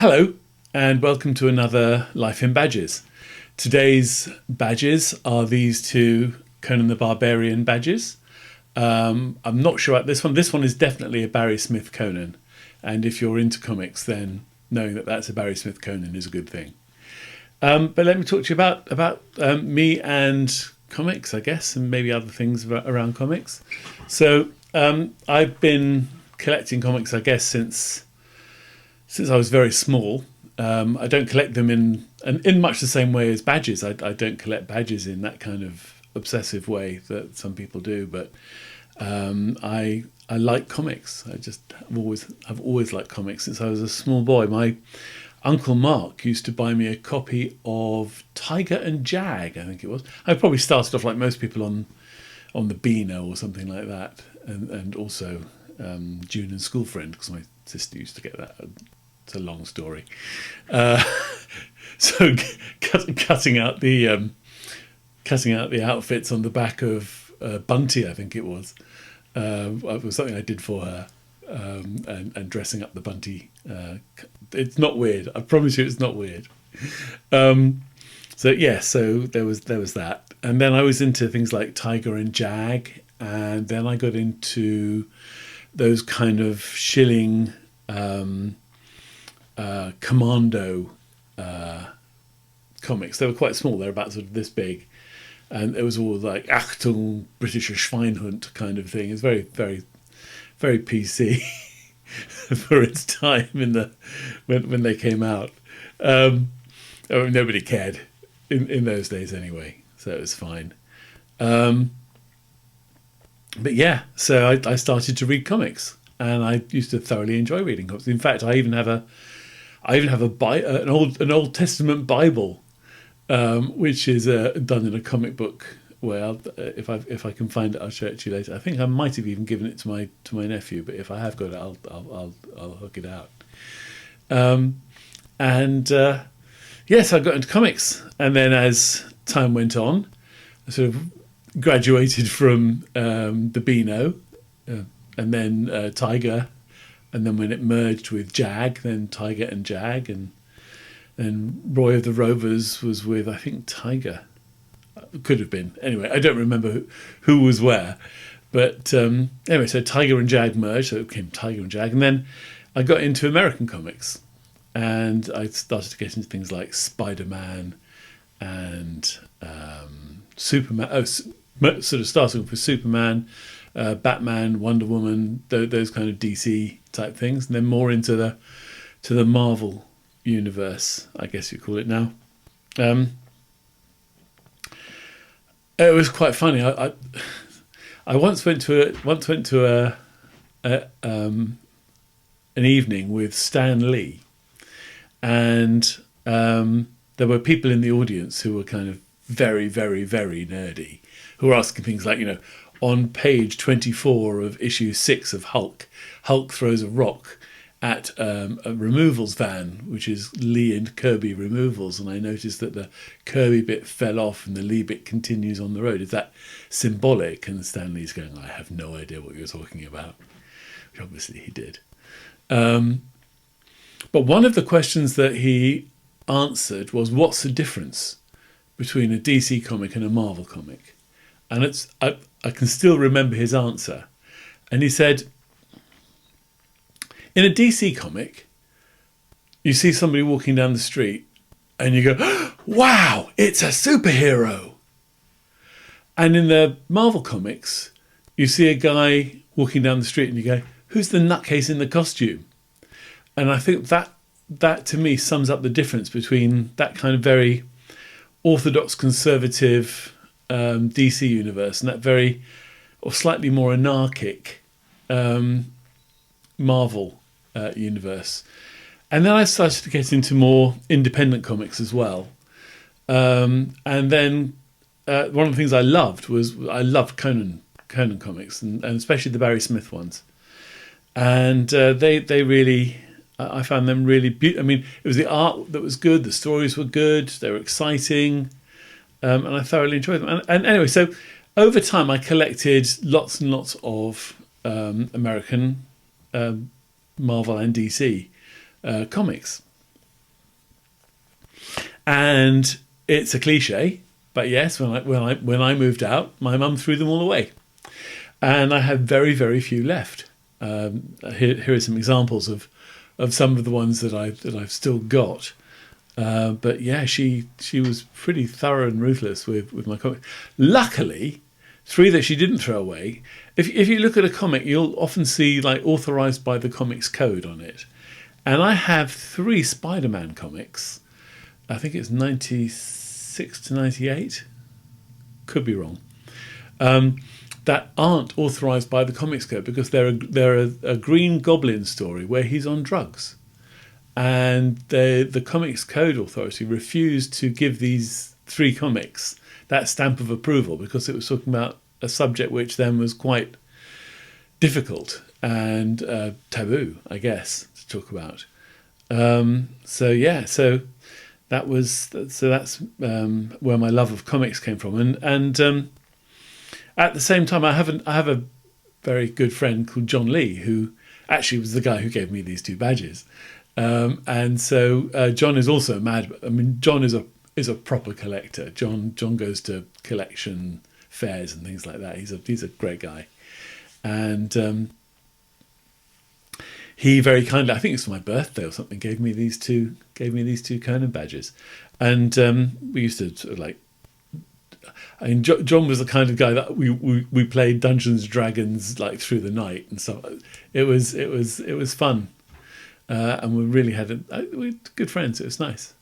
Hello, and welcome to another Life in Badges. Today's badges are these two Conan the Barbarian badges. I'm not sure about this one. This one is definitely a Barry Smith Conan. And if you're into comics, then knowing that that's a Barry Smith Conan is a good thing. But let me talk to you about me and comics, I guess, and maybe other things around comics. So I've been collecting comics, I guess, since I was very small. I don't collect them in much the same way as badges. I don't collect badges in that kind of obsessive way that some people do. But I like comics. I've always liked comics since I was a small boy. My Uncle Mark used to buy me a copy of Tiger and Jag, I think it was. I probably started off like most people on the Beano or something like that, and also June and School Friend, because my sister used to get that. It's a long story. So cutting out the outfits on the back of Bunty, I think it was something I did for her, and dressing up the Bunty. It's not weird. I promise you, it's not weird. So there was that, and then I was into things like Tiger and Jag, and then I got into those kind of shilling commando comics. They were quite small. They were about sort of this big, and it was all like Achtung, Britische Schweinhund kind of thing. It's very, very, very PC for its time when they came out. Nobody cared in those days anyway, so it was fine. But yeah, so I started to read comics, and I used to thoroughly enjoy reading comics. In fact, I even have an Old Testament Bible, which is done in a comic book. Well, if I can find it, I'll show it to you later. I think I might have even given it to my nephew, but if I have got it, I'll hook it out. Yes, I got into comics, and then as time went on, I sort of graduated from the Beano, and then Tiger, and then when it merged with Jag, then Tiger and Jag, and then Roy of the Rovers was with, I think, Tiger. Could have been. Anyway, I don't remember who was where. But anyway, so Tiger and Jag merged, so it became Tiger and Jag. And then I got into American comics, and I started to get into things like Spider-Man and Superman. Sort of starting with Superman, Batman, Wonder Woman, those kind of DC type things, and then more into the Marvel universe, I guess you call it now. It was quite funny. I once went to an evening with Stan Lee, and there were people in the audience who were kind of very, very, very nerdy, who were asking things like, on page 24 of issue 6 of Hulk throws a rock at a removals van, which is Lee and Kirby Removals, and I noticed that the Kirby bit fell off and the Lee bit continues on the road. Is that symbolic? And Stanley's going, I have no idea what you're talking about, which obviously he did. But one of the questions that he answered was, what's the difference between a DC comic and a Marvel comic? And I can still remember his answer. And he said, in a DC comic, you see somebody walking down the street and you go, wow, it's a superhero. And in the Marvel comics, you see a guy walking down the street and you go, who's the nutcase in the costume? And I think that to me sums up the difference between that kind of very orthodox conservative DC universe and that very, or slightly more anarchic Marvel universe. And then I started to get into more independent comics as well. And then one of the things I loved Conan comics, and especially the Barry Smith ones. And they really, I found them really beautiful. I mean, it was the art that was good, the stories were good, they were exciting, and I thoroughly enjoyed them. And anyway, so over time I collected lots and lots of American Marvel and DC comics. And it's a cliche, but yes, when I moved out, my mum threw them all away, and I have very, very few left. Here are some examples of some of the ones that I've still got. But yeah, she was pretty thorough and ruthless with my comics. Luckily, 3 that she didn't throw away. If you look at a comic, you'll often see like authorized by the Comics Code on it. And I have 3 Spider-Man comics. I think it's 96 to 98. Could be wrong. That aren't authorized by the Comics Code because they're a Green Goblin story where he's on drugs. And the Comics Code Authority refused to give these 3 comics that stamp of approval because it was talking about a subject which then was quite difficult and taboo, I guess, to talk about. So that's where my love of comics came from, and at the same time, I have a very good friend called John Lee, who actually was the guy who gave me these 2 badges, and so John is also mad. I mean, John is a proper collector. John goes to collection fairs and things like that. He's a great guy, and he very kindly, I think it's for my birthday or something, gave me these two Conan badges, and we used to sort of like. I mean, John was the kind of guy that we played Dungeons and Dragons like through the night and stuff. It was fun, and we really we were good friends. It was nice,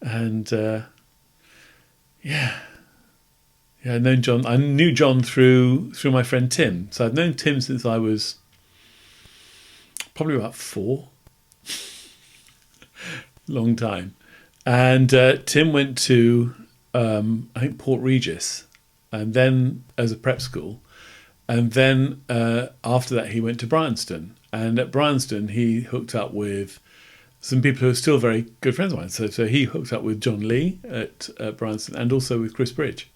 and yeah. I knew John through my friend Tim. So I've known Tim since I was probably about 4. Long time. And Tim went to I think Port Regis, and then as a prep school, and then after that he went to Bryanston, and at Bryanston he hooked up with some people who are still very good friends of mine. So he hooked up with John Lee at Bryanston, and also with Chris Bridge.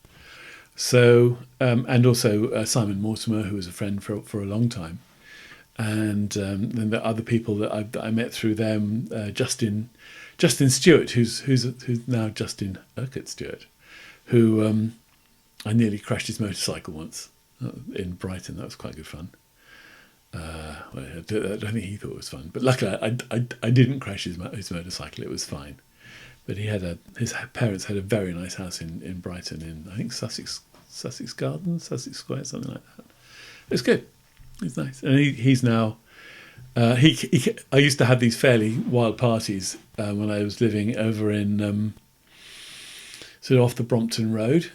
So and also Simon Mortimer, who was a friend for a long time, and then the other people that I met through them, Justin Stewart, who's now Justin Urquhart Stewart, who I nearly crashed his motorcycle once in Brighton. That was quite good fun. I don't think he thought it was fun, but luckily I didn't crash his motorcycle. It was fine. But his parents had a very nice house in Brighton, in I think Sussex Gardens, Sussex Square, something like that. It's good. It's nice, and he's now. I used to have these fairly wild parties when I was living over in sort of off the Brompton Road,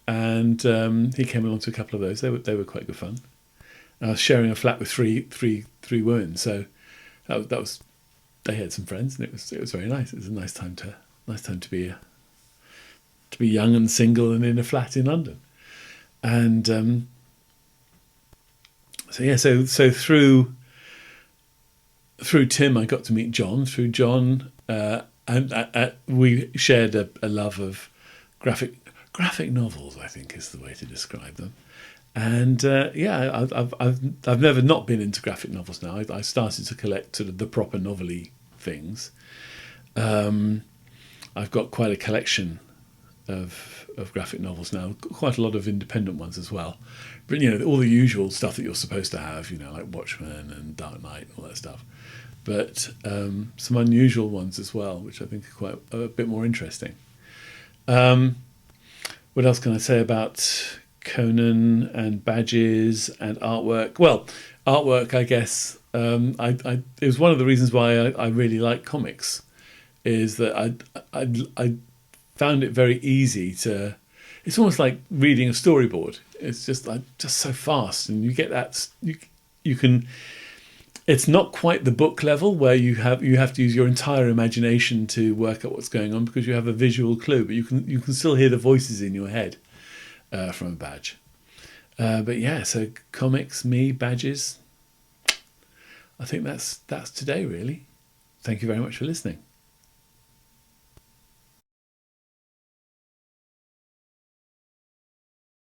and he came along to a couple of those. They were quite good fun. And I was sharing a flat with three women, so that was. They had some friends, and it was very nice. It was a nice time to be young and single and in a flat in London, and so through Tim I got to meet John. Through John, and we shared a love of graphic novels, I think is the way to describe them. And I've never not been into graphic novels now. I started to collect sort of the proper novelty things. I've got quite a collection of graphic novels now, quite a lot of independent ones as well. But all the usual stuff that you're supposed to have, like Watchmen and Dark Knight and all that stuff. But some unusual ones as well, which I think are quite a bit more interesting. What else can I say about Conan and badges and artwork? Well, artwork, I guess. It was one of the reasons why I really like comics, is that I found it very easy to. It's almost like reading a storyboard. It's just so fast, and you get that you can. It's not quite the book level where you have to use your entire imagination to work out what's going on, because you have a visual clue, but you can still hear the voices in your head from a badge. But yeah, so comics, me, badges. I think that's today, really. Thank you very much for listening.